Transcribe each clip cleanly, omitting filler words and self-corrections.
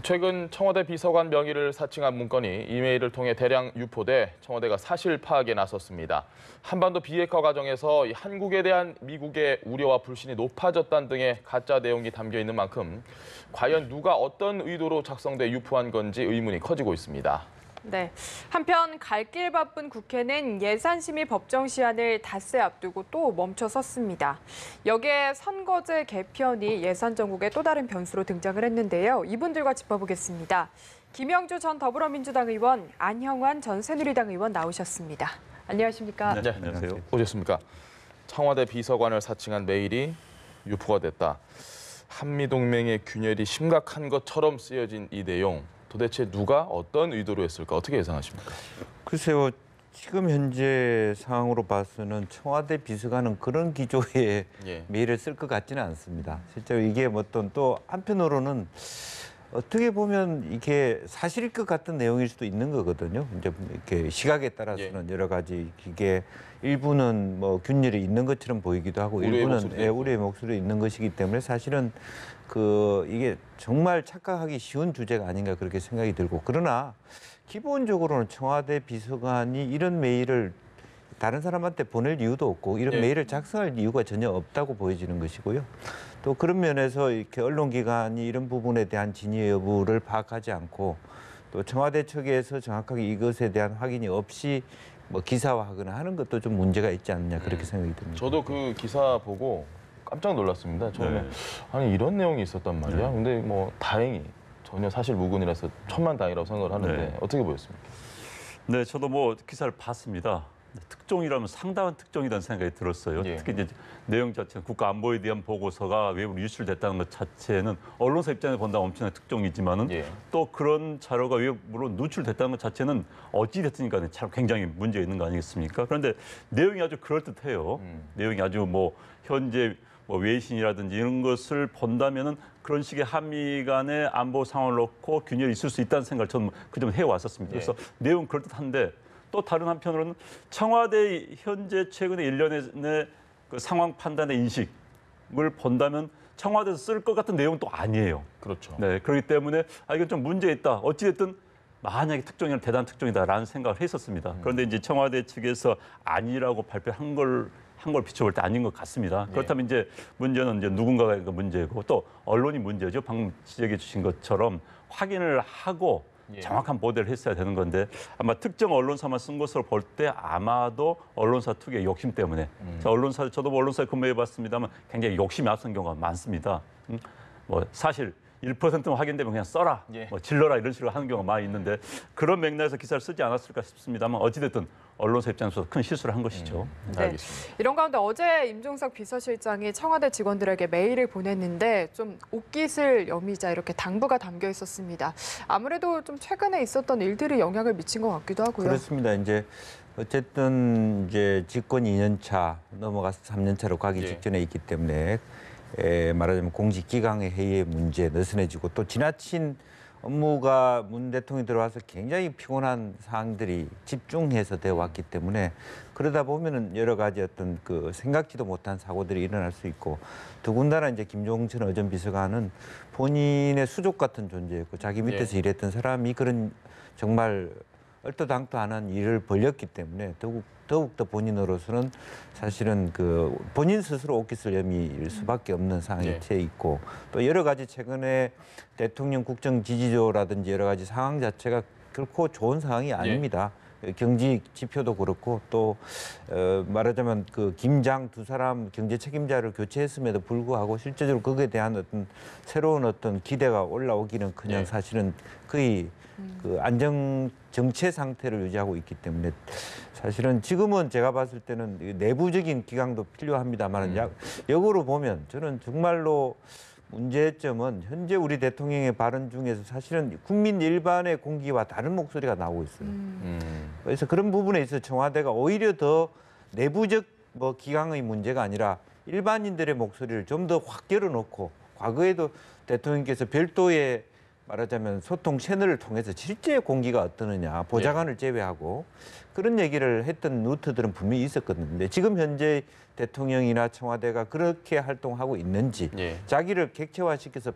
최근 청와대 비서관 명의를 사칭한 문건이 이메일을 통해 대량 유포돼 청와대가 사실 파악에 나섰습니다. 한반도 비핵화 과정에서 한국에 대한 미국의 우려와 불신이 높아졌다는 등의 가짜 내용이 담겨 있는 만큼 과연 누가 어떤 의도로 작성돼 유포한 건지 의문이 커지고 있습니다. 네. 한편 갈 길 바쁜 국회는 예산심의 법정 시한을 닷새 앞두고 또 멈춰섰습니다. 여기에 선거제 개편이 예산 정국의 또 다른 변수로 등장을 했는데요. 이분들과 짚어보겠습니다. 김영주 전 더불어민주당 의원, 안형환 전 새누리당 의원 나오셨습니다. 안녕하십니까? 네, 안녕하세요. 오셨습니까? 청와대 비서관을 사칭한 메일이 유포가 됐다. 한미동맹의 균열이 심각한 것처럼 쓰여진 이 내용. 도대체 누가 어떤 의도로 했을까? 어떻게 예상하십니까? 글쎄요. 지금 현재 상황으로 봐서는 청와대 비서관은 그런 기조의 메일을 쓸 것 같지는 않습니다. 실제로 이게 어떤 또 한편으로는 어떻게 보면 이게 사실일 것 같은 내용일 수도 있는 거거든요. 이제 이렇게 시각에 따라서는 여러 가지 이게 일부는 뭐 균열이 있는 것처럼 보이기도 하고 일부는 우리의 목소리 있는 것이기 때문에 사실은 이게 정말 착각하기 쉬운 주제가 아닌가 그렇게 생각이 들고 그러나 기본적으로는 청와대 비서관이 이런 메일을 다른 사람한테 보낼 이유도 없고 이런 메일을 작성할 이유가 전혀 없다고 보여지는 것이고요. 또 그런 면에서 이렇게 언론기관이 이런 부분에 대한 진위 여부를 파악하지 않고 또 청와대 측에서 정확하게 이것에 대한 확인이 없이 뭐 기사화하거나 하는 것도 좀 문제가 있지 않느냐 그렇게 생각이 듭니다. 저도 그 기사 보고 깜짝 놀랐습니다. 처음에 아니 이런 내용이 있었단 말이야. 근데 뭐 다행히 전혀 사실 무근이라서 천만다행이라고 생각을 하는데 어떻게 보였습니까? 네, 저도 뭐 기사를 봤습니다. 특종이라면 상당한 특종이라는 생각이 들었어요. 특히 이제 내용 자체는 국가안보에 대한 보고서가 외부로 유출됐다는 것 자체는 언론사 입장에서 본다면 엄청난 특종이지만은 또 그런 자료가 외부로 누출됐다는 것 자체는 어찌됐든 간에 참 굉장히 문제가 있는 거 아니겠습니까? 그런데 내용이 아주 그럴듯해요. 내용이 아주 뭐 현재 뭐 외신이라든지 이런 것을 본다면은 그런 식의 한미 간의 안보 상황을 놓고 균열이 있을 수 있다는 생각을 저는 그점 해왔었습니다. 그래서 내용 그럴듯한데 또 다른 한편으로는 청와대 현재 최근에 1년의 그 상황 판단의 인식을 본다면 청와대에서 쓸 것 같은 내용도 아니에요. 그렇죠. 네, 그렇기 때문에 이건 좀 문제 있다. 어찌됐든 만약에 특종이면 대단한 특종이다라는 생각을 했었습니다. 그런데 이제 청와대 측에서 아니라고 발표한 걸 비춰볼 때 아닌 것 같습니다. 그렇다면 이제 문제는 이제 누군가가 문제고 또 언론이 문제죠. 방금 지적해 주신 것처럼 확인을 하고 정확한 보도를 했어야 되는 건데 아마 특정 언론사만 쓴 것으로 볼 때 아마도 언론사 특유의 욕심 때문에 저도 뭐 언론사에 근무해봤습니다만 굉장히 욕심이 앞선 경우가 많습니다. 뭐 사실 1%만 확인되면 그냥 써라, 뭐 질러라 이런 식으로 하는 경우가 많이 있는데 그런 맥락에서 기사를 쓰지 않았을까 싶습니다만 어찌됐든 언론사 입장에서 큰 실수를 한 것이죠. 네. 이런 가운데 어제 임종석 비서실장이 청와대 직원들에게 메일을 보냈는데 좀 옷깃을 여미자 이렇게 당부가 담겨 있었습니다. 아무래도 좀 최근에 있었던 일들이 영향을 미친 것 같기도 하고요. 그렇습니다. 이제 어쨌든 이제 집권 2년 차 넘어가서 3년 차로 가기 직전에 있기 때문에 말하자면 공직기강의 회의의 문제 느슨해지고 또 지나친 업무가 문 대통령이 들어와서 굉장히 피곤한 사항들이 집중해서 되어 왔기 때문에 그러다 보면은 여러 가지 어떤 생각지도 못한 사고들이 일어날 수 있고 더군다나 이제 김종천 의전 비서관은 본인의 수족 같은 존재였고 자기 밑에서 일했던 사람이 그런 정말 얼토당토 안 한 일을 벌였기 때문에 더욱더 본인으로서는 사실은 본인 스스로 옷깃을 여밀 수밖에 없는 상황에 처해 있고 또 여러 가지 최근에 대통령 국정 지지도라든지 여러 가지 상황 자체가 결코 좋은 상황이 아닙니다. 경제 지표도 그렇고 또 말하자면 김장 두 사람 경제 책임자를 교체했음에도 불구하고 실제적으로 거기에 대한 어떤 새로운 어떤 기대가 올라오기는커녕 사실은 거의 안정 정체 상태를 유지하고 있기 때문에 사실은 지금은 제가 봤을 때는 내부적인 기강도 필요합니다만 역으로 보면 저는 정말로 문제점은 현재 우리 대통령의 발언 중에서 사실은 국민 일반의 공기와 다른 목소리가 나오고 있어요. 그래서 그런 부분에 있어서 청와대가 오히려 더 내부적 기강의 문제가 아니라 일반인들의 목소리를 좀 더 확 열어놓고 과거에도 대통령께서 별도의 말하자면 소통 채널을 통해서 실제 공기가 어떠느냐 보좌관을 제외하고 그런 얘기를 했던 루트들은 분명히 있었거든요. 근데 지금 현재 대통령이나 청와대가 그렇게 활동하고 있는지 자기를 객체화시켜서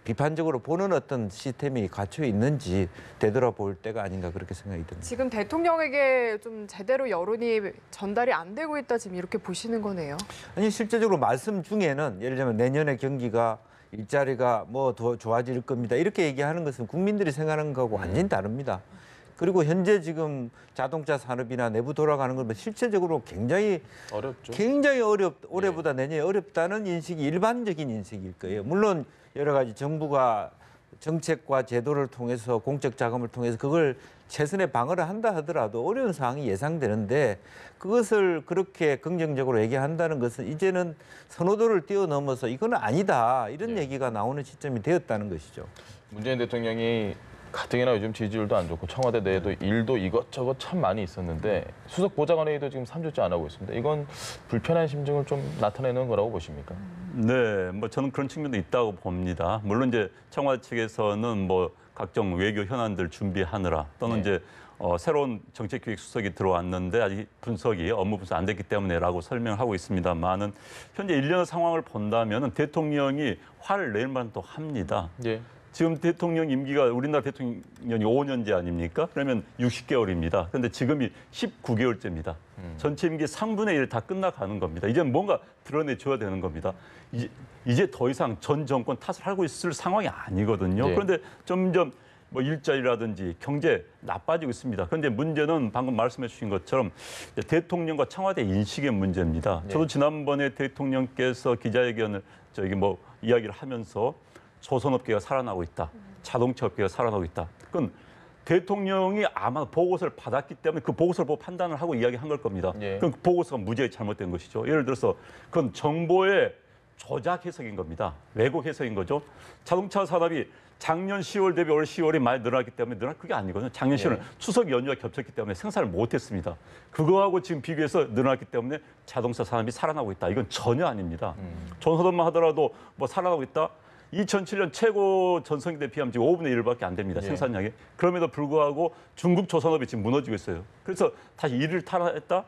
비판적으로 보는 어떤 시스템이 갖춰 있는지 되돌아볼 때가 아닌가 그렇게 생각이 듭니다. 지금 대통령에게 좀 제대로 여론이 전달이 안 되고 있다 지금 이렇게 보시는 거네요. 아니 실제적으로 말씀 중에는 예를 들면 내년에 경기가 일자리가 뭐 더 좋아질 겁니다. 이렇게 얘기하는 것은 국민들이 생각하는 거하고 완전히 다릅니다. 그리고 현재 지금 자동차 산업이나 내부 돌아가는 건 실제적으로 굉장히 어렵죠. 굉장히 올해보다 내년에 어렵다는 인식이 일반적인 인식일 거예요. 물론 여러 가지 정부가 정책과 제도를 통해서 공적 자금을 통해서 그걸 최선의 방어를 한다 하더라도 어려운 상황이 예상되는데 그것을 그렇게 긍정적으로 얘기한다는 것은 이제는 선호도를 뛰어넘어서 이건 아니다 이런 얘기가 나오는 시점이 되었다는 것이죠. 문재인 대통령이 가뜩이나 요즘 지지율도 안 좋고 청와대 내에도 일도 이것저것 참 많이 있었는데 수석 보좌관회의도 지금 3주째 안 하고 있습니다. 이건 불편한 심증을 좀 나타내는 거라고 보십니까? 네, 뭐 저는 그런 측면도 있다고 봅니다. 물론 이제 청와대 측에서는 뭐 각종 외교 현안들 준비하느라 또는 이제 새로운 정책기획수석이 들어왔는데 아직 분석이 업무 분석 안 됐기 때문에라고 설명을 하고 있습니다만은 현재 일련의 상황을 본다면은 대통령이 화를 낼 만도 합니다. 예. 지금 대통령 임기가 우리나라 대통령이 5년제 아닙니까? 그러면 60개월입니다. 그런데 지금이 19개월째입니다. 전체 임기 3분의 1 다 끝나가는 겁니다. 이제 뭔가 드러내줘야 되는 겁니다. 이제 더 이상 전 정권 탓을 하고 있을 상황이 아니거든요. 네. 그런데 점점 뭐 일자리라든지 경제 나빠지고 있습니다. 그런데 문제는 방금 말씀해 주신 것처럼 대통령과 청와대 인식의 문제입니다. 네. 저도 지난번에 대통령께서 기자회견을 이야기를 하면서 조선업계가 살아나고 있다. 자동차 업계가 살아나고 있다. 그건 대통령이 아마 보고서를 받았기 때문에 그 보고서를 보고 판단을 하고 이야기한 걸 겁니다. 예. 그럼 그 보고서가 무지하게 잘못된 것이죠. 예를 들어서 그건 정보의 조작 해석인 겁니다. 왜곡 해석인 거죠. 자동차 산업이 작년 10월 대비 올 10월이 많이 늘어났기 때문에 그게 아니거든요. 작년 10월은 추석 연휴가 겹쳤기 때문에 생산을 못했습니다. 그거하고 지금 비교해서 늘어났기 때문에 자동차 산업이 살아나고 있다. 이건 전혀 아닙니다. 전후도만 하더라도 뭐 살아나고 있다. 2007년 최고 전성기에 비하면 지금 5분의 1밖에 안 됩니다. 생산량이. 그럼에도 불구하고 중국 조선업이 지금 무너지고 있어요. 그래서 다시 이를 탈환했다?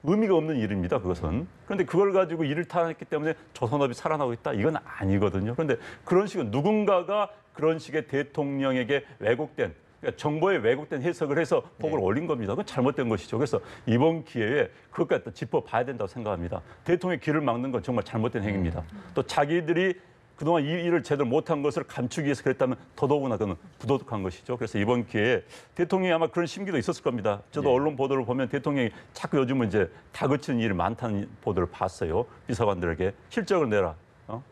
의미가 없는 일입니다. 그것은. 그런데 그걸 가지고 이를 탈환했기 때문에 조선업이 살아나고 있다? 이건 아니거든요. 그런데 그런 식은 누군가가 그런 식의 대통령에게 왜곡된 그러니까 정보에 왜곡된 해석을 해서 폭을 올린 겁니다. 그건 잘못된 것이죠. 그래서 이번 기회에 그것까지 또 짚어봐야 된다고 생각합니다. 대통령의 길을 막는 건 정말 잘못된 행위입니다. 또 자기들이 그동안 이 일을 제대로 못한 것을 감추기 위해서 그랬다면 더더구나 그는 부도덕한 것이죠. 그래서 이번 기회에 대통령이 아마 그런 심기도 있었을 겁니다. 저도 언론 보도를 보면 대통령이 자꾸 요즘은 이제 다그치는 일이 많다는 보도를 봤어요. 비서관들에게 실적을 내라.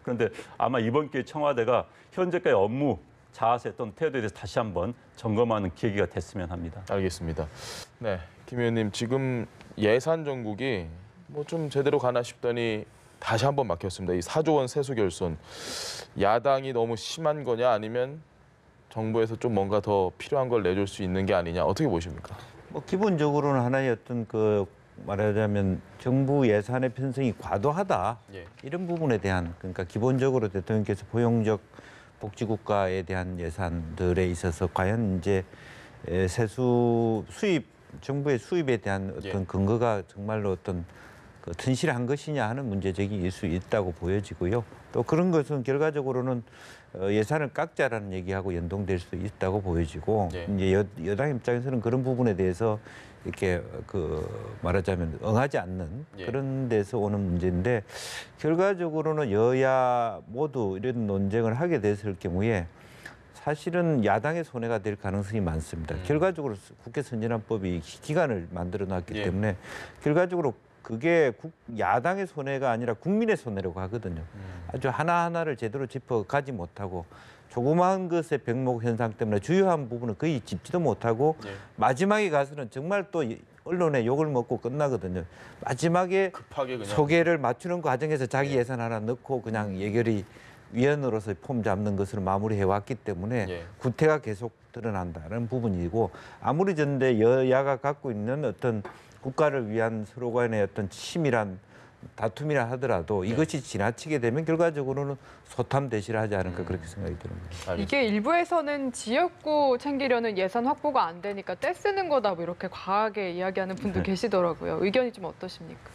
그런데 아마 이번 기회에 청와대가 현재까지 업무, 자세 또는 태도에 대해서 다시 한번 점검하는 계기가 됐으면 합니다. 알겠습니다. 네, 김 의원님 지금 예산 정국이 뭐 좀 제대로 가나 싶더니 다시 한번 막혔습니다. 이 4조 원 세수 결손. 야당이 너무 심한 거냐 아니면 정부에서 좀 뭔가 더 필요한 걸 내줄 수 있는 게 아니냐 어떻게 보십니까? 뭐 기본적으로는 하나의 어떤 말하자면 정부 예산의 편성이 과도하다 이런 부분에 대한 그러니까 기본적으로 대통령께서 포용적 복지국가에 대한 예산들에 있어서 과연 이제 세수 수입 정부의 수입에 대한 어떤 근거가 정말로 어떤 튼실한 것이냐 하는 문제제기일 수 있다고 보여지고요. 또 그런 것은 결과적으로는 예산을 깎자라는 얘기하고 연동될 수 있다고 보여지고 이제 여당 입장에서는 그런 부분에 대해서 이렇게 말하자면 응하지 않는 그런 데서 오는 문제인데 결과적으로는 여야 모두 이런 논쟁을 하게 됐을 경우에 사실은 야당의 손해가 될 가능성이 많습니다. 결과적으로 국회 선진화법이 기간을 만들어 놨기 때문에 결과적으로 그게 야당의 손해가 아니라 국민의 손해라고 하거든요. 아주 하나하나를 제대로 짚어가지 못하고 조그마한 것의 병목 현상 때문에 주요한 부분은 거의 짚지도 못하고 마지막에 가서는 정말 또 언론에 욕을 먹고 끝나거든요. 마지막에 급하게 그냥 소개를 맞추는 과정에서 자기 예산 하나 넣고 그냥 예결위 위원으로서 폼 잡는 것을 마무리해 왔기 때문에 구태가 계속 드러난다는 부분이고 아무리 전대 여야가 갖고 있는 어떤 국가를 위한 서로 간의 어떤 치밀한 다툼이라 하더라도 이것이 지나치게 되면 결과적으로는 소탐대실하지 않을까 그렇게 생각이 듭니다. 이게 일부에서는 지역구 챙기려는 예산 확보가 안 되니까 떼쓰는 거다 뭐 이렇게 과하게 이야기하는 분도 계시더라고요. 의견이 좀 어떠십니까?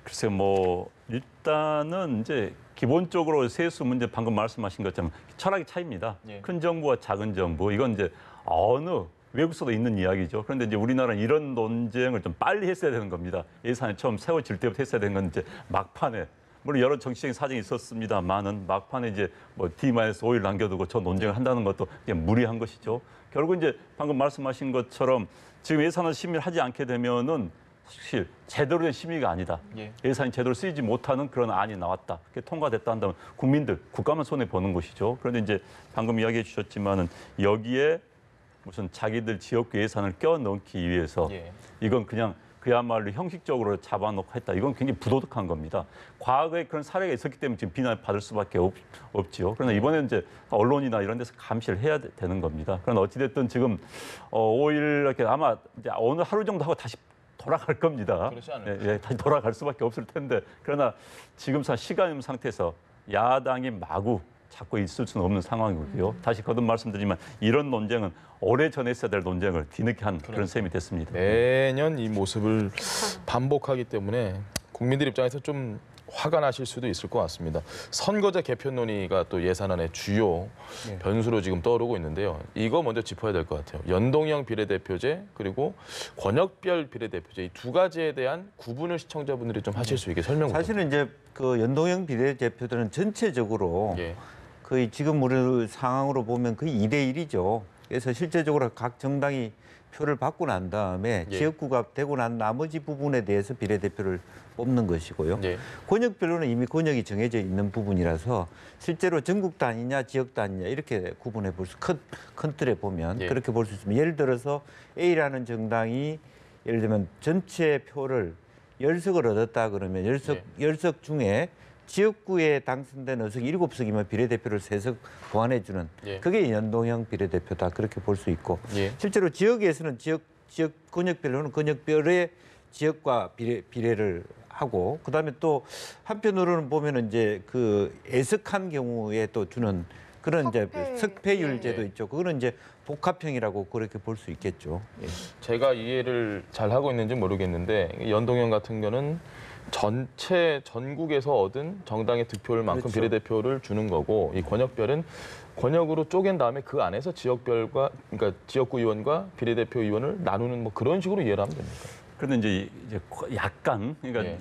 글쎄요, 뭐 일단은 이제 기본적으로 세수 문제 방금 말씀하신 것처럼 철학의 차이입니다. 예. 큰 정부와 작은 정부 이건 이제 어느 외국서도 있는 이야기죠. 그런데 이제 우리나라는 이런 논쟁을 좀 빨리 했어야 되는 겁니다. 예산이 처음 세워질 때부터 했어야 되는 건 이제 막판에 물론 여러 정치적인 사정이 있었습니다만은 막판에 이제 뭐 D-5일 남겨두고 저 논쟁을 한다는 것도 그냥 무리한 것이죠. 결국 이제 방금 말씀하신 것처럼 지금 예산을 심의를 하지 않게 되면은 사실 제대로 된 심의가 아니다. 예. 예산이 제대로 쓰이지 못하는 그런 안이 나왔다. 그게 통과됐다 한다면 국민들, 국가만 손해 보는 것이죠. 그런데 이제 방금 이야기해 주셨지만은 여기에 무슨 자기들 지역구 예산을 껴넣기 위해서 예. 이건 그냥 그야말로 형식적으로 잡아놓고 했다. 이건 굉장히 부도덕한 겁니다. 과거에 그런 사례가 있었기 때문에 지금 비난을 받을 수밖에 없지요. 그러나 이번에는 이제 언론이나 이런 데서 감시를 해야 되는 겁니다. 그러나 어찌됐든 지금 5일 이렇게 아마 이제 오늘 하루 정도 하고 다시 돌아갈 겁니다. 그렇지 않을까요? 예, 다시 돌아갈 수밖에 없을 텐데 그러나 지금 시간 상태에서 야당이 마구 잡고 있을 수는 없는 상황이고요. 다시 거듭 말씀드리지만 이런 논쟁은 오래전에 했어야 될 논쟁을 뒤늦게 한 그런 셈이 됐습니다. 매년 이 모습을 반복하기 때문에 국민들 입장에서 좀 화가 나실 수도 있을 것 같습니다. 선거제 개편 논의가 또 예산안의 주요 변수로 지금 떠오르고 있는데요. 이거 먼저 짚어야 될 것 같아요. 연동형 비례대표제 그리고 권역별 비례대표제 이 두 가지에 대한 구분을 시청자분들이 좀 하실 수 있게 설명 부탁드립니다. 사실은 이제 그 연동형 비례대표들은 전체적으로 예. 거의 지금 우리 상황으로 보면 거의 2대1이죠. 그래서 실제적으로 각 정당이 표를 받고 난 다음에 예. 지역구가 되고 난 나머지 부분에 대해서 비례대표를 뽑는 것이고요. 예. 권역별로는 이미 권역이 정해져 있는 부분이라서 실제로 전국 단위냐 지역 단위냐 이렇게 구분해 볼 수, 큰 틀에 보면 예. 그렇게 볼 수 있습니다. 예를 들어서 A라는 정당이 예를 들면 전체 표를 10석을 얻었다 그러면 10석 중에 지역구에 당선된 의석이 7석이면 비례대표를 3석 보완해주는 예. 그게 연동형 비례대표다 그렇게 볼 수 있고 예. 실제로 지역에서는 지역 권역별로는 권역별의 지역과 비례를 하고 그다음에 또 한편으로는 보면은 이제 그 애석한 경우에 또 주는 그런 이제 석패율제도 예. 있죠. 그거는 이제 복합형이라고 그렇게 볼 수 있겠죠. 예. 제가 이해를 잘 하고 있는지 모르겠는데 연동형 같은 경우는 전체 전국에서 얻은 정당의 득표율만큼 그렇죠. 비례대표를 주는 거고 이 권역별은 권역으로 쪼갠 다음에 그 안에서 지역별과 그러니까 지역구 의원과 비례대표 의원을 나누는 뭐 그런 식으로 이해를 하면 됩니까? 그런데 이제 약간 그러니까 예.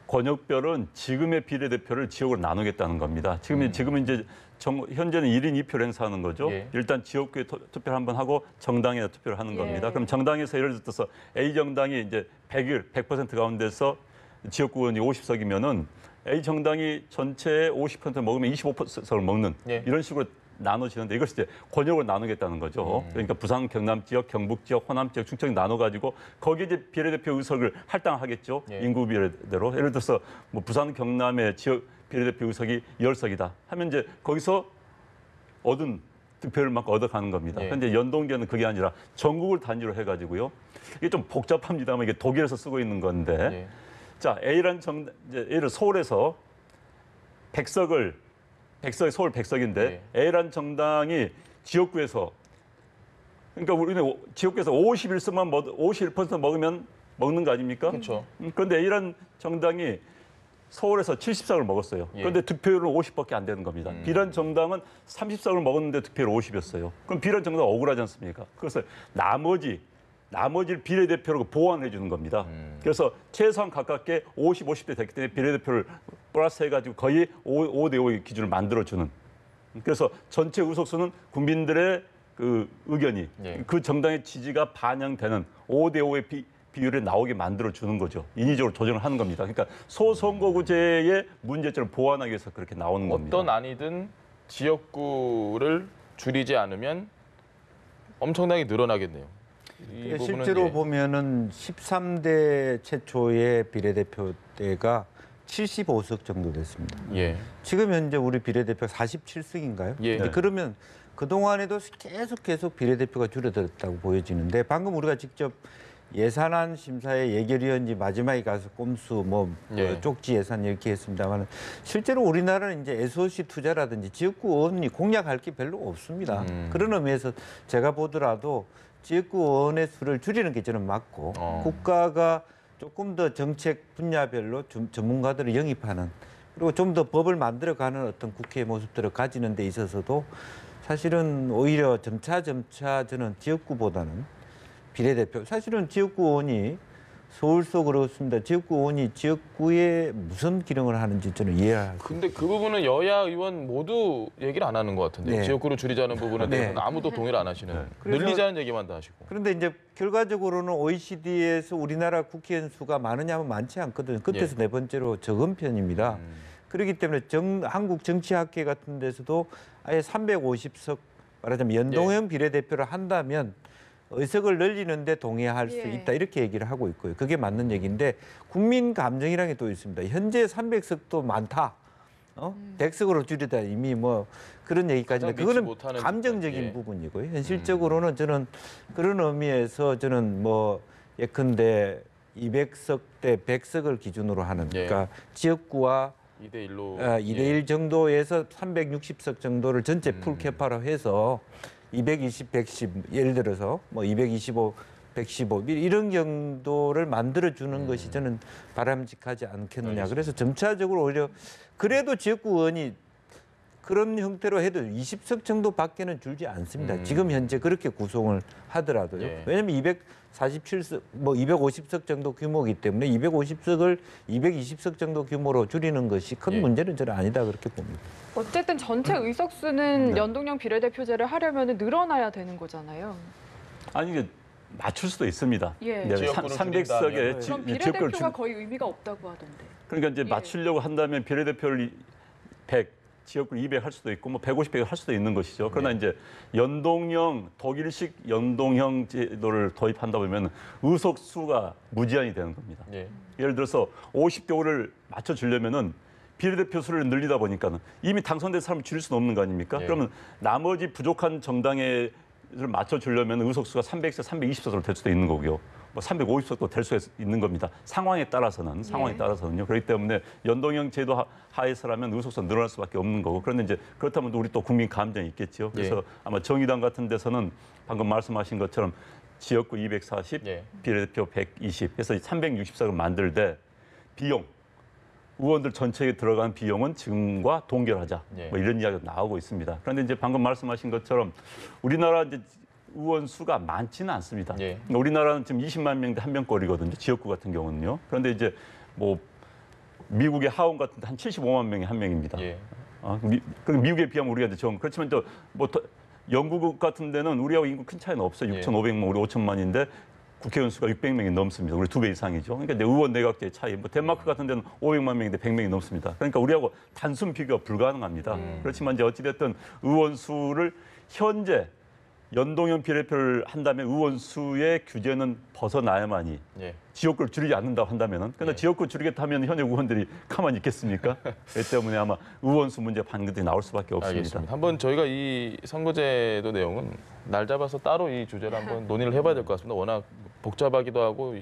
권역별은 지금의 비례대표를 지역으로 나누겠다는 겁니다. 지금은 이제 현재는 1인 2표를 행사하는 거죠. 예. 일단 지역구에 투표를 한번 하고 정당에 투표를 하는 예. 겁니다. 그럼 정당에서 예를 들어서 A 정당이 이제 100% 가운데서 지역구 의원이 50석이면은 A 정당이 전체의 50% 먹으면 25석을 먹는 예. 이런 식으로 나눠지는데 이것을 이제 권역으로 나누겠다는 거죠. 그러니까 부산, 경남 지역, 경북 지역, 호남 지역, 충청이 나눠가지고 거기에 이제 비례대표 의석을 할당하겠죠. 예. 인구 비례대로. 예를 들어서 뭐 부산, 경남의 지역 비례대표 의석이 10석이다 하면 이제 거기서 얻은 득표를 막 얻어가는 겁니다. 예. 그런데 연동제는 그게 아니라 전국을 단위로 해가지고요. 이게 좀 복잡합니다만 이게 독일에서 쓰고 있는 건데. 예. 자, A라는 이제 예를 서울에서 100석이 서울 100석인데 A라는 정당이 지역구에서 그러니까 우리는 지역구에서 51% 먹으면 먹는 거 아닙니까? 그렇죠. 그런데 A라는 정당이 서울에서 70석을 먹었어요. 예. 그런데 득표율은 50밖에 안 되는 겁니다. B라는 정당은 30석을 먹었는데 득표율 50이었어요. 그럼 B라는 정당은 억울하지 않습니까? 그래서 나머지를 비례대표로 보완해 주는 겁니다. 그래서 최소한 가깝게 50, 50대 됐기 때문에 비례대표를 플러스 해가지고 거의 5대 5의 기준을 만들어주는. 그래서 전체 의석수는 국민들의 그 의견이 예. 그 정당의 지지가 반영되는 5대 5의 비율에 나오게 만들어주는 거죠. 인위적으로 조정을 하는 겁니다. 그러니까 소선거구제의 문제점을 보완하기 위해서 그렇게 나오는 겁니다. 어떤 안이든 지역구를 줄이지 않으면 엄청나게 늘어나겠네요. 이 부분은 실제로 예. 보면은 13대 최초의 비례대표대가 75석 정도 됐습니다. 예. 지금 현재 우리 비례대표 47석인가요? 예. 네. 그러면 그동안에도 계속 비례대표가 줄어들었다고 보여지는데 방금 우리가 직접 예산안 심사에 예결위원지 마지막에 가서 꼼수 예. 쪽지 예산 이렇게 했습니다만 실제로 우리나라는 이제 SOC 투자라든지 지역구 의원이 공략할 게 별로 없습니다. 그런 의미에서 제가 보더라도 지역구 의원의 수를 줄이는 게 저는 맞고 국가가 조금 더 정책 분야별로 전문가들을 영입하는 그리고 좀 더 법을 만들어가는 어떤 국회의 모습들을 가지는 데 있어서도 사실은 오히려 점차 저는 지역구보다는 비례대표, 사실은 지역구 의원이 서울서 그렇습니다. 지역구 의원이 지역구에 무슨 기능을 하는지 저는 이해할 수 근데 그 부분은 여야 의원 모두 얘기를 안 하는 것 같은데 네. 지역구를 줄이자는 부분에 네. 대해서는 아무도 동의를 안 하시는 그래서- 늘리자는 얘기만 다 하시고. 그런데 이제 결과적으로는 OECD에서 우리나라 국회의원 수가 많으냐면 많지 않거든요. 끝에서 네 번째로 적은 편입니다. 그렇기 때문에 한국 정치학회 같은 데서도 아예 350석 말하자면 연동형 비례대표를 한다면 의석을 늘리는데 동의할 수 있다 이렇게 얘기를 하고 있고요. 그게 맞는 얘기인데 국민 감정이라는 게 또 있습니다. 현재 300석도 많다. 100석으로 줄이다 이미 뭐 그런 얘기까지는 가장 믿지 그거는 못하는 감정적인 예. 부분이고요. 현실적으로는 저는 그런 의미에서 저는 뭐 예컨대 200석 대 100석을 기준으로 하는 예. 그러니까 지역구와 2대1로 2대1 정도에서 360석 정도를 전체 풀 캐파로 해서 220, 110 예를 들어서 뭐 225, 115 이런 정도를 만들어주는 것이 저는 바람직하지 않겠느냐. 알겠습니다. 그래서 점차적으로 오히려 그래도 지역구 의원이 그런 형태로 해도 20석 정도밖에는 줄지 않습니다. 지금 현재 그렇게 구성을 하더라도요. 예. 왜냐하면 247석, 뭐 250석 정도 규모이기 때문에 250석을 220석 정도 규모로 줄이는 것이 큰 예. 문제는 저는 아니다 그렇게 봅니다. 어쨌든 전체 의석수는 연동형 비례대표제를 하려면 늘어나야 되는 거잖아요. 아니 이게 맞출 수도 있습니다. 예. 지역구를 300석의 그럼 지역구를 비례대표가 거의 의미가 없다고 하던데. 그러니까 이제 예. 맞추려고 한다면 비례대표를 100, 지역구를 200 할 수도 있고 뭐 150, 100 할 수도 있는 것이죠. 그러나 이제 연동형 독일식 연동형 제도를 도입한다 보면 의석 수가 무제한이 되는 겁니다. 예. 예를 들어서 50대5를 맞춰주려면은 비례대표 수를 늘리다 보니까는 이미 당선된 사람을 줄일 수는 없는 거 아닙니까? 예. 그러면 나머지 부족한 정당에 를 맞춰주려면 의석수가 300석, 320석으로 될 수도 있는 거고요. 뭐 350석도 될 수 있는 겁니다. 상황에 따라서는요. 그렇기 때문에 연동형 제도 하에서라면 의석수가 늘어날 수밖에 없는 거고. 그런데 이제 그렇다면 우리 또 국민 감정이 있겠죠. 그래서 아마 정의당 같은 데서는 방금 말씀하신 것처럼 지역구 240, 예. 비례대표 120, 해서 360석을 만들 때 비용, 의원들 전체에 들어간 비용은 지금과 동결하자. 예. 뭐 이런 이야기가 나오고 있습니다. 그런데 이제 방금 말씀하신 것처럼 우리나라 이제 의원 수가 많지는 않습니다. 예. 우리나라는 지금 20만 명대 한 명꼴이거든요. 지역구 같은 경우는요. 그런데 이제 뭐 미국의 하원 같은 데 한 75만 명이 한 명입니다. 예. 그럼 미국에 비하면 우리가 이제 좀 그렇지만 또 뭐 영국 같은 데는 우리하고 인구 큰 차이는 없어요. 예. 6,500만, 우리 5천만인데 국회의원 수가 600명이 넘습니다. 우리 2배 이상이죠. 그러니까 이제 의원 내각제의 차이. 뭐 덴마크 같은 데는 500만 명인데 100명이 넘습니다. 그러니까 우리하고 단순 비교가 불가능합니다. 그렇지만 이제 어찌됐든 의원 수를 현재 연동형 비례표를 한다면 의원 수의 규제는 벗어나야만이 예. 지역구를 줄이지 않는다고 한다면은. 그런데 지역구 줄이겠다 하면 현역 의원들이 가만히 있겠습니까? 그렇기 때문에 아마 의원 수 문제 반드시 나올 수밖에 없습니다. 알겠습니다. 한번 저희가 이 선거제도 내용은 날 잡아서 따로 이 주제를 한번 논의를 해봐야 될 것 같습니다. 워낙 복잡하기도 하고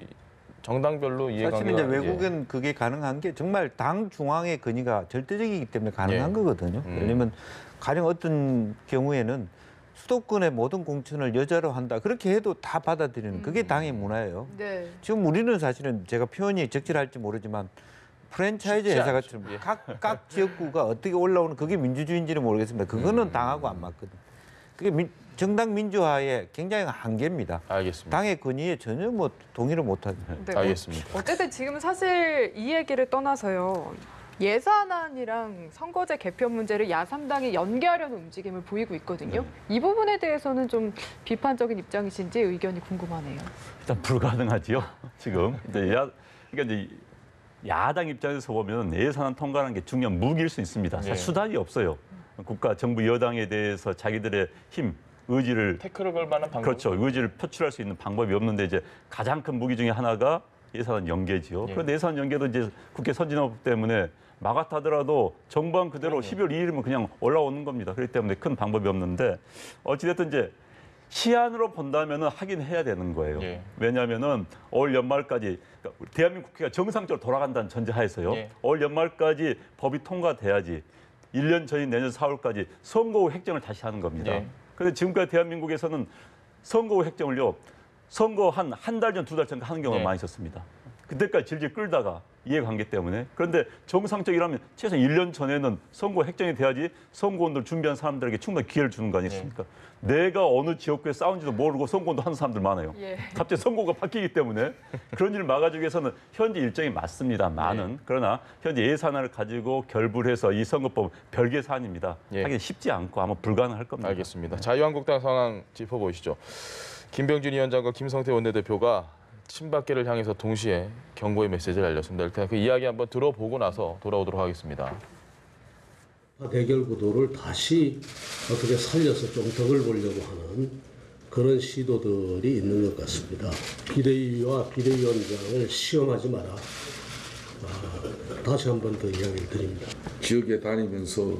정당별로 이해관계가. 사실은 이제 외국은 그게 가능한 게 정말 당 중앙의 건의가 절대적이기 때문에 가능한 예. 거거든요. 왜냐하면 가령 어떤 경우에는 수도권의 모든 공천을 여자로 한다. 그렇게 해도 다 받아들이는 그게 당의 문화예요. 네. 지금 우리는 사실은 제가 표현이 적절할지 모르지만 프랜차이즈 쉽지 회사같이 않죠. 예. 각 지역구가 어떻게 올라오는 그게 민주주의인지는 모르겠습니다. 그거는 당하고 안 맞거든. 그게 정당 민주화의 굉장히 한계입니다. 알겠습니다. 당의 건의에 전혀 뭐 동의를 못하죠. 네. 알겠습니다. 어쨌든 지금 사실 이 얘기를 떠나서요. 예산안이랑 선거제 개편 문제를 야삼당이 연계하려는 움직임을 보이고 있거든요. 이 부분에 대해서는 좀 비판적인 입장이신지 의견이 궁금하네요. 일단 불가능하지요. 지금 그러니까 이제 야당 입장에서 보면 예산안 통과하는 게 중요한 무기일 수 있습니다. 사실 예. 수단이 없어요. 국가 정부 여당에 대해서 자기들의 힘, 의지를 태클을 걸 만한 방법. 그렇죠. 의지를 표출할 수 있는 방법이 없는데 이제 가장 큰 무기 중에 하나가 예산안 연계지요. 예. 그런데 예산안 연계도 이제 국회 선진화법 때문에 막았다더라도 정부안 그대로 12월 2일이면 그냥 올라오는 겁니다. 그렇기 때문에 큰 방법이 없는데 어찌됐든 이제 시한으로 본다면은 하긴 해야 되는 거예요. 예. 왜냐하면은 올 연말까지 그러니까 대한민국 국회가 정상적으로 돌아간다는 전제하에서요. 예. 올 연말까지 법이 통과돼야지 1년 전인 내년 4월까지 선거 후 획정을 다시 하는 겁니다. 예. 그런데 지금까지 대한민국에서는 선거 후 획정을요. 선거 한 달 전, 2달 전 하는 경우가 예. 많이 있었습니다. 그때까지 질질 끌다가 이해관계 때문에. 그런데 정상적이라면 최소한 1년 전에는 선거 핵정이 돼야지 선거운동을 준비한 사람들에게 충분히 기회를 주는 거 아니겠습니까? 내가 어느 지역구에 싸운지도 모르고 선거운동 하는 사람들 많아요. 예. 갑자기 선거가 바뀌기 때문에 그런 일을 막아주기 위해서는 현재 일정이 맞습니다. 많은. 그러나 현재 예산을 가지고 결부해서 이 선거법 별개 사안입니다. 하긴 쉽지 않고 아마 불가능할 겁니다. 알겠습니다. 자유한국당 상황 짚어보시죠. 김병준 위원장과 김성태 원내대표가 친박계를 향해서 동시에 경고의 메시지를 알렸습니다. 일단 그 이야기 한번 들어보고 나서 돌아오도록 하겠습니다. 대결 구도를 다시 어떻게 살려서 좀 덕을 보려고 하는 그런 시도들이 있는 것 같습니다. 비대위와 비대위원장을 시험하지 마라. 다시 한 번 더 이야기를 드립니다. 지역에 다니면서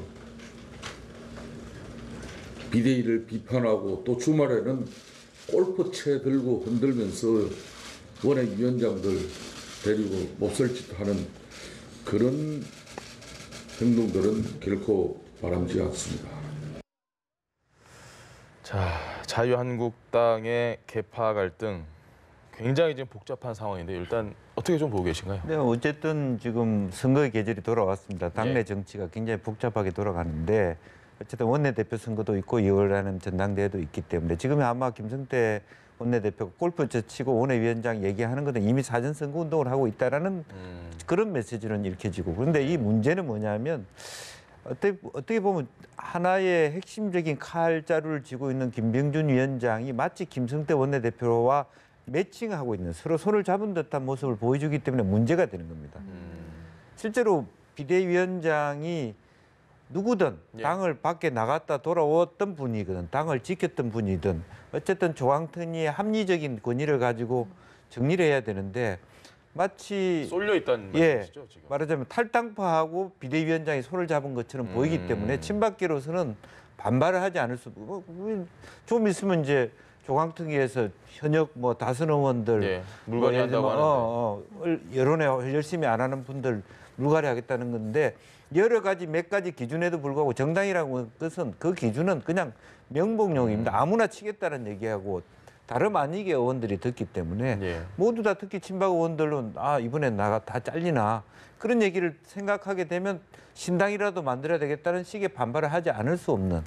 비대위를 비판하고 또 주말에는 골프채 들고 흔들면서 원외위원장들 데리고 몹쓸짓 하는 그런 행동들은 결코 바람직하지 않습니다. 자, 자유한국당의 계파 갈등 굉장히 지금 복잡한 상황인데 일단 어떻게 좀 보고 계신가요? 네, 어쨌든 지금 선거의 계절이 돌아왔습니다. 당내 정치가 굉장히 복잡하게 돌아가는데 어쨌든 원내대표 선거도 있고 2월에는 전당대회도 있기 때문에 지금 아마 김성태 원내대표가 골프채 치고 원내위원장 얘기하는 것은 이미 사전 선거 운동을 하고 있다라는 그런 메시지는 읽혀지고 그런데 이 문제는 뭐냐면 어떻게 보면 하나의 핵심적인 칼자루를 쥐고 있는 김병준 위원장이 마치 김성태 원내대표와 매칭하고 있는 서로 손을 잡은 듯한 모습을 보여주기 때문에 문제가 되는 겁니다. 실제로 비대위원장이 누구든 당을 밖에 나갔다 돌아왔던 분이든 당을 지켰던 분이든 어쨌든 조항튼이 합리적인 권위를 가지고 정리를 해야 되는데 마치 쏠려 있다는 말씀이시죠, 지금? 말하자면 탈당파하고 비대위원장이 손을 잡은 것처럼 보이기 때문에 친박계로서는 반발을 하지 않을 수 없고 좀 있으면 이제 조강특위에서 현역 뭐 다선 의원들 물갈이 한다고 하는데 여론에 열심히 안 하는 분들 물갈이 하겠다는 건데 여러 가지 몇 가지 기준에도 불구하고 정당이라는 것은 그 기준은 그냥 명목용입니다. 아무나 치겠다는 얘기하고 다름 아니게 의원들이 듣기 때문에 모두 다 특히 친박 의원들은 이번엔 나가 다 잘리나 그런 얘기를 생각하게 되면 신당이라도 만들어야 되겠다는 식의 반발을 하지 않을 수 없는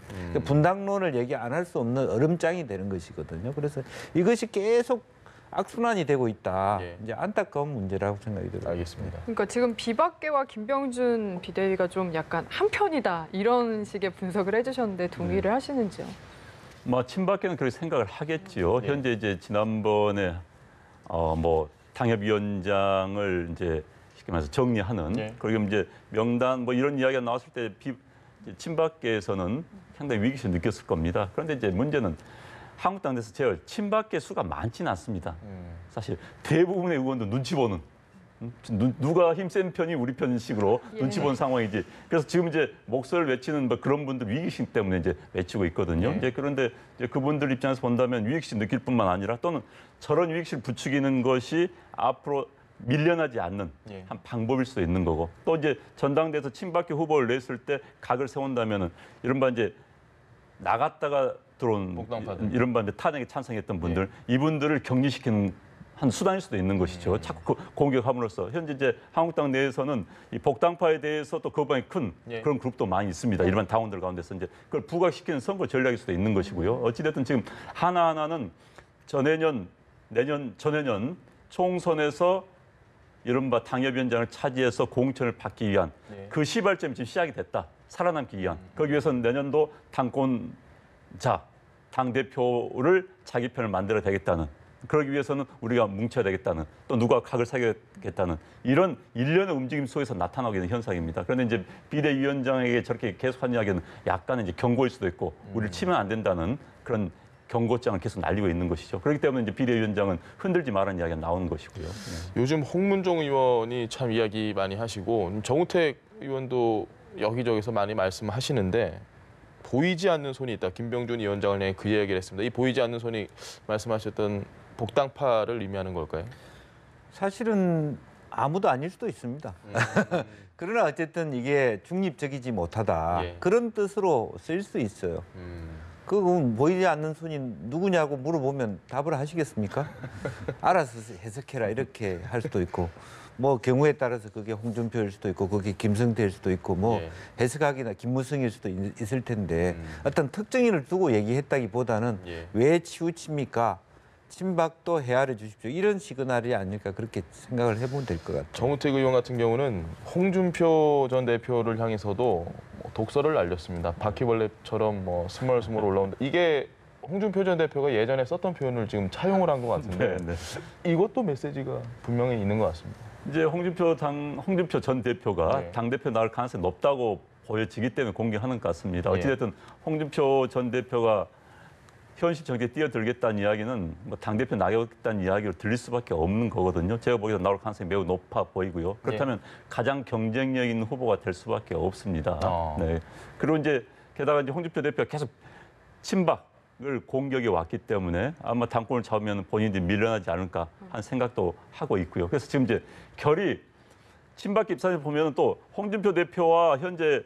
분당론을 얘기 안 할 수 없는 얼음장이 되는 것이거든요. 그래서 이것이 계속 악순환이 되고 있다. 이제 안타까운 문제라고 생각이 들어요. 알겠습니다. 그러니까 지금 비박계와 김병준 비대위가 좀 약간 한편이다 이런 식의 분석을 해주셨는데 동의를 하시는지요? 뭐 친박계는 그렇게 생각을 하겠지요. 현재 이제 지난번에 뭐 당협위원장을 이제 쉽게 말해서 정리하는 그리고 이제 명단 뭐 이런 이야기가 나왔을 때 친박계에서는 상당히 위기심 느꼈을 겁니다. 그런데 이제 문제는 한국당 내에서 제가 친박계 수가 많지는 않습니다. 사실 대부분의 의원도 눈치 보는 누가 힘센 편이 우리 편식으로 눈치 보는 상황이지. 그래서 지금 이제 목소리를 외치는 뭐 그런 분들 위기심 때문에 이제 외치고 있거든요. 이제 그런데 이제 그분들 입장에서 본다면 위기심 느낄 뿐만 아니라 또는 저런 위기심을 부추기는 것이 앞으로 밀려나지 않는 한 방법일 수도 있는 거고 또 이제 전당대에서 친박계 후보를 냈을 때 각을 세운다면은 이른바 이제 나갔다가 들어온 이른바 이제 탄핵에 찬성했던 분들 이분들을 격리시키는 한 수단일 수도 있는 것이죠. 자꾸 공격함으로써 현재 이제 한국당 내에서는 이 복당파에 대해서 또 그보다 큰 그런 그룹도 많이 있습니다. 일반 당원들 가운데서 이제 그걸 부각시키는 선거 전략일 수도 있는 것이고요. 어찌됐든 지금 하나하나는 전해년, 내년, 전해년 총선에서 이른바 당협위원장을 차지해서 공천을 받기 위한 그 시발점이 지금 시작이 됐다. 살아남기 위한. 거기 위해서는 내년도 당권자, 당대표를 자기 편을 만들어야 되겠다는. 그러기 위해서는 우리가 뭉쳐야 되겠다는 또 누가 각을 세우겠다는 이런 일련의 움직임 속에서 나타나게 되는 현상입니다. 그런데 이제 비대위원장에게 저렇게 계속한 이야기는 약간은 이제 경고일 수도 있고 우리를 치면 안 된다는 그런 경고장을 계속 날리고 있는 것이죠. 그렇기 때문에 이제 비대위원장은 흔들지 말라는 이야기가 나오는 것이고요. 요즘 홍문종 의원이 참 이야기 많이 하시고 정우택 의원도 여기저기서 많이 말씀하시는데 보이지 않는 손이 있다. 김병준 위원장을 향해 그 이야기를 했습니다. 이 보이지 않는 손이 말씀하셨던 복당파를 의미하는 걸까요? 사실은 아무도 아닐 수도 있습니다. 그러나 어쨌든 이게 중립적이지 못하다. 그런 뜻으로 쓰일 수 있어요. 그건 보이지 않는 손이 누구냐고 물어보면 답을 하시겠습니까? 알아서 해석해라 이렇게 할 수도 있고 뭐 경우에 따라서 그게 홍준표일 수도 있고 그게 김성태일 수도 있고 뭐 예. 해석하기나 김무성일 수도 있을 텐데 어떤 특정인을 두고 얘기했다기보다는 예. 왜 치우칩니까? 친박도 헤아려 주십시오. 이런 시그널이 아닐까 그렇게 생각을 해보면 될 것 같아요. 정우택 의원 같은 경우는 홍준표 전 대표를 향해서도 뭐 독설을 날렸습니다. 바퀴벌레처럼 뭐 스멀스멀 올라온다. 이게 홍준표 전 대표가 예전에 썼던 표현을 지금 차용을 한 것 같은데 네. 이것도 메시지가 분명히 있는 것 같습니다. 이제 홍준표 전 대표가 네. 당대표 나올 가능성이 높다고 보여지기 때문에 공개하는 것 같습니다. 예. 어찌됐든 홍준표 전 대표가 현실 정치에 뛰어들겠다는 이야기는 뭐 당대표 나가겠다는 이야기로 들릴 수밖에 없는 거거든요. 제가 보기에는 나올 가능성이 매우 높아 보이고요. 그렇다면 가장 경쟁력 있는 후보가 될 수밖에 없습니다. 네. 그리고 이제 게다가 이제 홍준표 대표가 계속 친박을 공격해 왔기 때문에 아마 당권을 잡으면 본인들이 밀려나지 않을까 하는 생각도 하고 있고요. 그래서 지금 이제 결이 친박 입장에서 보면 또 홍준표 대표와 현재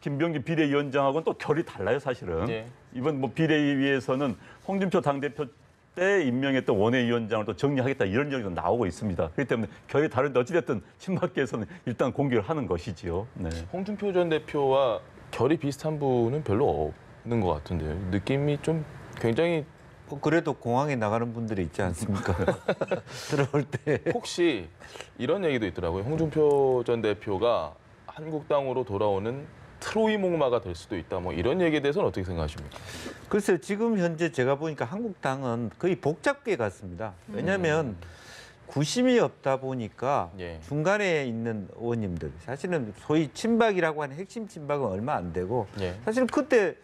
김병기 비대위원장하고는 또 결이 달라요, 사실은. 예. 이번 뭐 비대위에서는 홍준표 당대표 때 임명했던 원외위원장을 또 정리하겠다 이런 얘기도 나오고 있습니다. 그렇기 때문에 결이 다른데 어찌됐든 친박계에서는 일단 공개를 하는 것이지요. 네. 홍준표 전 대표와 결이 비슷한 분은 별로 없는 것 같은데요. 느낌이 좀 굉장히 그래도 공항에 나가는 분들이 있지 않습니까? 들어올 때. 혹시 이런 얘기도 있더라고요. 홍준표 전 대표가 한국당으로 돌아오는 트로이 목마가 될 수도 있다. 뭐 이런 얘기에 대해서는 어떻게 생각하십니까? 글쎄요, 지금 현재 제가 보니까 한국당은 거의 복잡계 같습니다. 왜냐하면 구심이 없다 보니까 예. 중간에 있는 의원님들, 사실은 소위 친박이라고 하는 핵심 친박은 얼마 안 되고 예. 사실 그때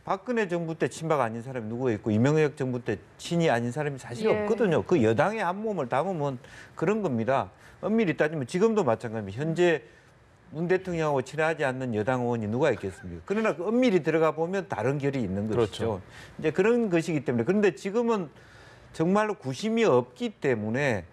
박근혜 정부 때 친박 아닌 사람이 누구 있고 이명박 정부 때 친이 아닌 사람이 사실 예. 없거든요. 그 여당의 한 몸을 담으면 그런 겁니다. 엄밀히 따지면 지금도 마찬가지입니다. 현재 문 대통령하고 친하지 않는 여당 의원이 누가 있겠습니까? 그러나 그 엄밀히 들어가 보면 다른 결이 있는 것이죠. 그렇죠. 이제 그런 것이기 때문에. 그런데 지금은 정말로 구심이 없기 때문에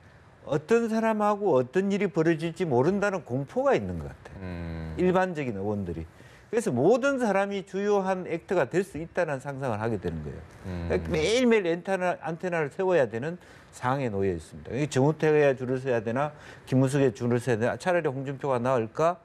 어떤 사람하고 어떤 일이 벌어질지 모른다는 공포가 있는 것 같아요. 일반적인 의원들이. 그래서 모든 사람이 주요한 액터가 될 수 있다는 상상을 하게 되는 거예요. 그러니까 매일매일 안테나를 세워야 되는 상황에 놓여 있습니다. 정우택에 줄을 서야 되나 김무성에 줄을 서야 되나 차라리 홍준표가 나을까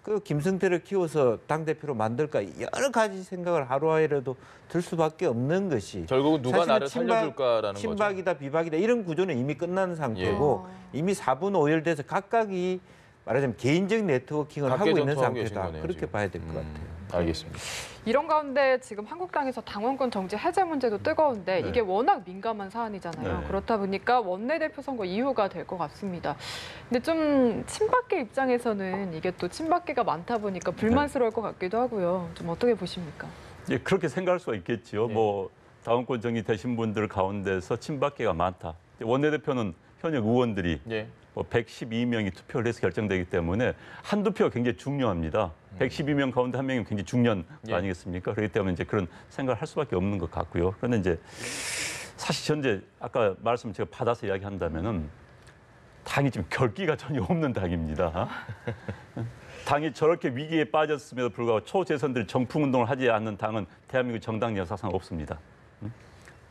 그 김성태를 키워서 당대표로 만들까 여러 가지 생각을 하루아이라도 들 수밖에 없는 것이 결국은 누가 사실은 나를 살려줄까라는 친박이다 비박이다 이런 구조는 이미 끝난 상태고 이미 4분 오열돼서 각각이 말하자면 개인적 네트워킹을 하고 있는 전투하고 계신 상태다. 거네요, 그렇게 지금. 봐야 될 것 같아요. 알겠습니다. 이런 가운데 지금 한국당에서 당원권 정지 해제 문제도 뜨거운데 네. 이게 워낙 민감한 사안이잖아요. 네. 그렇다 보니까 원내대표 선거 이유가 될 것 같습니다. 근데 좀 친박계 입장에서는 이게 또 친박계가 많다 보니까 불만스러울 것 같기도 하고요. 좀 어떻게 보십니까? 예, 그렇게 생각할 수가 있겠지요. 네. 뭐 당원권 정리되신 분들 가운데서 친박계가 많다. 원내대표는 현역 의원들이 예. 뭐 112명이 투표를 해서 결정되기 때문에 한두 표가 굉장히 중요합니다. 112명 가운데 한 명이 굉장히 중요한 거 예. 아니겠습니까? 그렇기 때문에 이제 그런 생각을 할 수밖에 없는 것 같고요. 그런데 이제 사실 현재 아까 말씀 제가 받아서 이야기한다면은 당이 지금 결기가 전혀 없는 당입니다. 당이 저렇게 위기에 빠졌음에도 불구하고 초재선들 정풍운동을 하지 않는 당은 대한민국 정당 역사상 없습니다.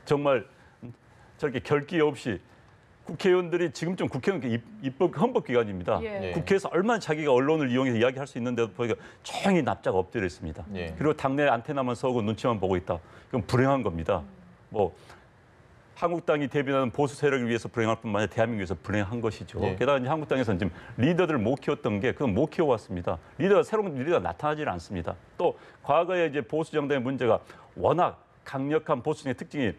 정말 저렇게 결기 없이 국회의원들이 지금쯤 국회의원 헌법기관입니다. 예. 국회에서 얼마나 자기가 언론을 이용해서 이야기할 수 있는데도 보니까 조용히 납작 엎드려 있습니다. 예. 그리고 당내 안테나만 서고 눈치만 보고 있다. 이건 불행한 겁니다. 뭐 한국당이 대변하는 보수 세력을 위해서 불행할 뿐만 아니라 대한민국에서 불행한 것이죠. 예. 게다가 이제 한국당에서는 지금 리더들을 못 키웠던 게 그건 못 키워왔습니다. 새로운 리더가 나타나지 않습니다. 또 과거에 이제 보수 정당의 문제가 워낙 강력한 보수 정당의 특징이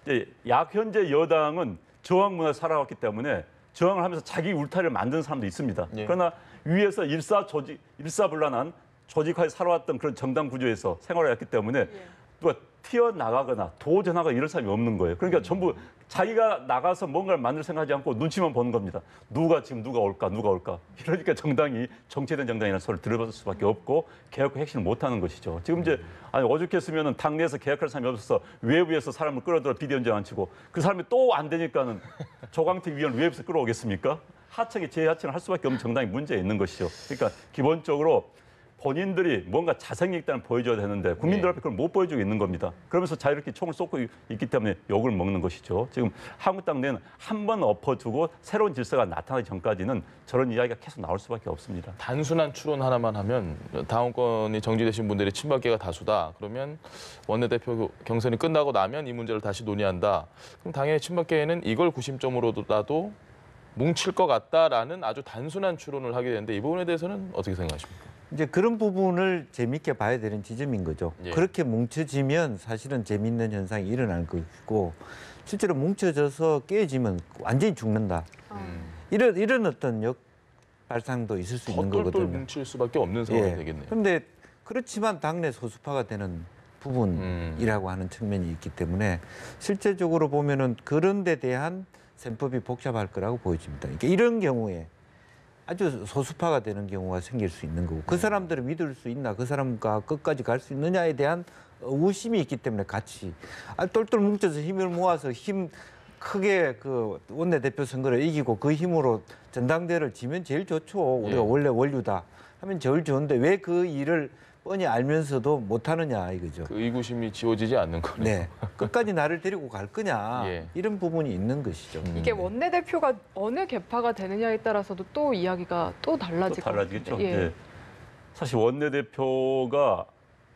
이제 현재 여당은 저항 문화에 살아왔기 때문에 저항을 하면서 자기 울타리를 만드는 사람도 있습니다. 예. 그러나 위에서 일사불란한 조직화에 살아왔던 그런 정당 구조에서 생활을 했기 때문에 누가 튀어나가거나 도전하거나 이럴 사람이 없는 거예요. 그러니까 전부 자기가 나가서 뭔가를 만들 생각하지 않고 눈치만 보는 겁니다. 누가 올까. 이러니까 정당이 정체된 정당이라는 소리를 들어볼 수밖에 없고 개혁과 혁신을 못하는 것이죠. 지금 이제 어저께였으면 당내에서 개혁할 사람이 없어서 외부에서 사람을 끌어들여 비대위원장 앉히고 그 사람이 또 안 되니까는 조광택 위원을 외부에서 끌어오겠습니까? 하청이 재하청을 할 수밖에 없는 정당이 문제가 있는 것이죠. 그러니까 기본적으로 본인들이 뭔가 자생이 있다는 보여줘야 되는데 국민들 앞에 그걸 못 보여주고 있는 겁니다. 그러면서 자유롭게 총을 쏘고 있기 때문에 욕을 먹는 것이죠. 지금 한국당 내는 한 번 엎어주고 새로운 질서가 나타나기 전까지는 저런 이야기가 계속 나올 수밖에 없습니다. 단순한 추론 하나만 하면 당원권이 정지되신 분들이 친박계가 다수다. 그러면 원내대표 경선이 끝나고 나면 이 문제를 다시 논의한다. 그럼 당연히 친박계에는 이걸 구심점으로라도 뭉칠 것 같다라는 아주 단순한 추론을 하게 되는데 이 부분에 대해서는 어떻게 생각하십니까? 이제 그런 부분을 재밌게 봐야 되는 지점인 거죠. 예. 그렇게 뭉쳐지면 사실은 재밌는 현상이 일어날 것이고 실제로 뭉쳐져서 깨지면 완전히 죽는다. 이런 어떤 역발상도 있을 수 있는 똘똘 거거든요. 뭉칠 수밖에 없는 상황이 되겠네요. 그런데 그렇지만 당내 소수파가 되는 부분이라고 하는 측면이 있기 때문에 실제적으로 보면은 그런 데 대한 셈법이 복잡할 거라고 보여집니다. 그러니까 이런 경우에 아주 소수파가 되는 경우가 생길 수 있는 거고 그 사람들을 믿을 수 있나 그 사람과 끝까지 갈 수 있느냐에 대한 의심이 있기 때문에 같이 똘똘 뭉쳐서 힘을 모아서 힘 크게 그 원내대표 선거를 이기고 그 힘으로 전당대회를 지면 제일 좋죠. 우리가 원래 원류다 하면 제일 좋은데 왜 그 일을 뻔히 알면서도 못하느냐 이거죠. 그 의구심이 지워지지 않는 거네요. 네, 끝까지 나를 데리고 갈 거냐 이런 부분이 있는 것이죠. 이게 원내대표가 어느 계파가 되느냐에 따라서도 또 이야기가 또 달라질 것 달라지겠죠. 같은데. 예. 네. 사실 원내대표가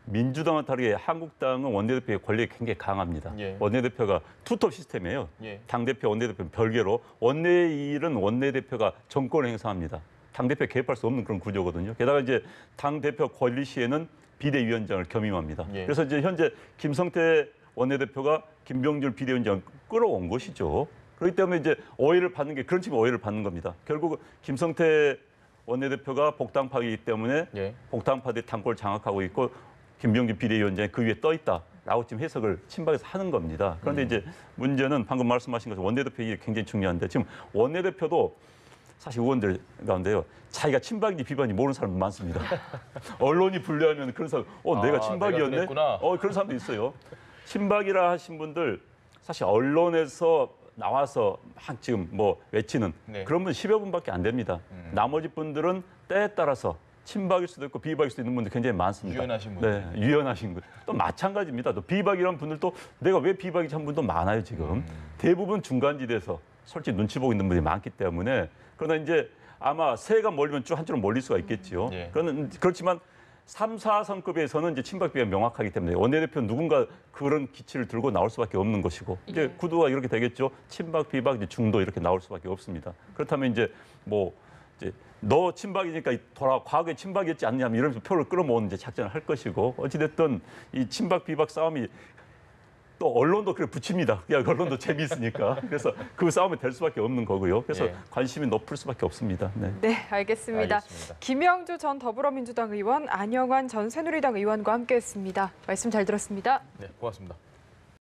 민주당과 다르게 한국당은 원내대표의 권력이 굉장히 강합니다. 예. 원내대표가 투톱 시스템이에요. 예. 당대표, 원내대표는 별개로 원내일은 원내대표가 정권을 행사합니다. 당대표에 개입할 수 없는 그런 구조거든요. 게다가 이제 당대표 권리 시에는 비대위원장을 겸임합니다. 예. 그래서 이제 현재 김성태 원내대표가 김병준 비대위원장을 끌어온 것이죠. 그렇기 때문에 이제 오해를 받는 게 그런 식의 오해를 받는 겁니다. 결국 김성태 원내대표가 복당파이기 때문에 복당파들이 당권을 장악하고 있고 김병준 비대위원장이 그 위에 떠 있다라고 지금 해석을 친박에서 하는 겁니다. 그런데 이제 문제는 방금 말씀하신 것처럼 원내대표 일이 굉장히 중요한데 지금 원내대표도 사실 의원들 가운데요. 자기가 친박인지 비박인지 모르는 사람 많습니다. 언론이 분류하면 그런 사람, 내가 친박이었네? 내가 그런 사람도 있어요. 친박이라 하신 분들 사실 언론에서 나와서 막 지금 뭐 외치는 그런 분 10여 분밖에 안 됩니다. 나머지 분들은 때에 따라서 친박일 수도 있고 비박일 수도 있는 분들 굉장히 많습니다. 유연하신 분들. 네, 유연하신 분. 또 마찬가지입니다. 또 비박이라는 분들도 내가 왜 비박이지 한 분도 많아요, 지금. 대부분 중간지대에서 솔직히 눈치 보고 있는 분들이 많기 때문에 그러나 이제 아마 새가 몰리면 쭉 한쪽으로 몰릴 수가 있겠지요. 그렇지만 3, 4선급에서는 이제 친박 비가 명확하기 때문에 원내대표 누군가 그런 기치를 들고 나올 수밖에 없는 것이고 이제 구도가 이렇게 되겠죠. 친박, 비박, 이제 중도 이렇게 나올 수밖에 없습니다. 그렇다면 이제 뭐 이제 너 친박이니까 과거에 친박이었지 않냐 이러면서 표를 끌어모으는 이제 작전을 할 것이고 어찌됐든 이 친박, 비박 싸움이 또 언론도 그래 붙입니다. 언론도 재미있으니까. 그래서 그 싸움이 될 수밖에 없는 거고요. 그래서 관심이 높을 수밖에 없습니다. 네, 알겠습니다. 김영주 전 더불어민주당 의원, 안영환 전 새누리당 의원과 함께했습니다. 말씀 잘 들었습니다. 네, 고맙습니다.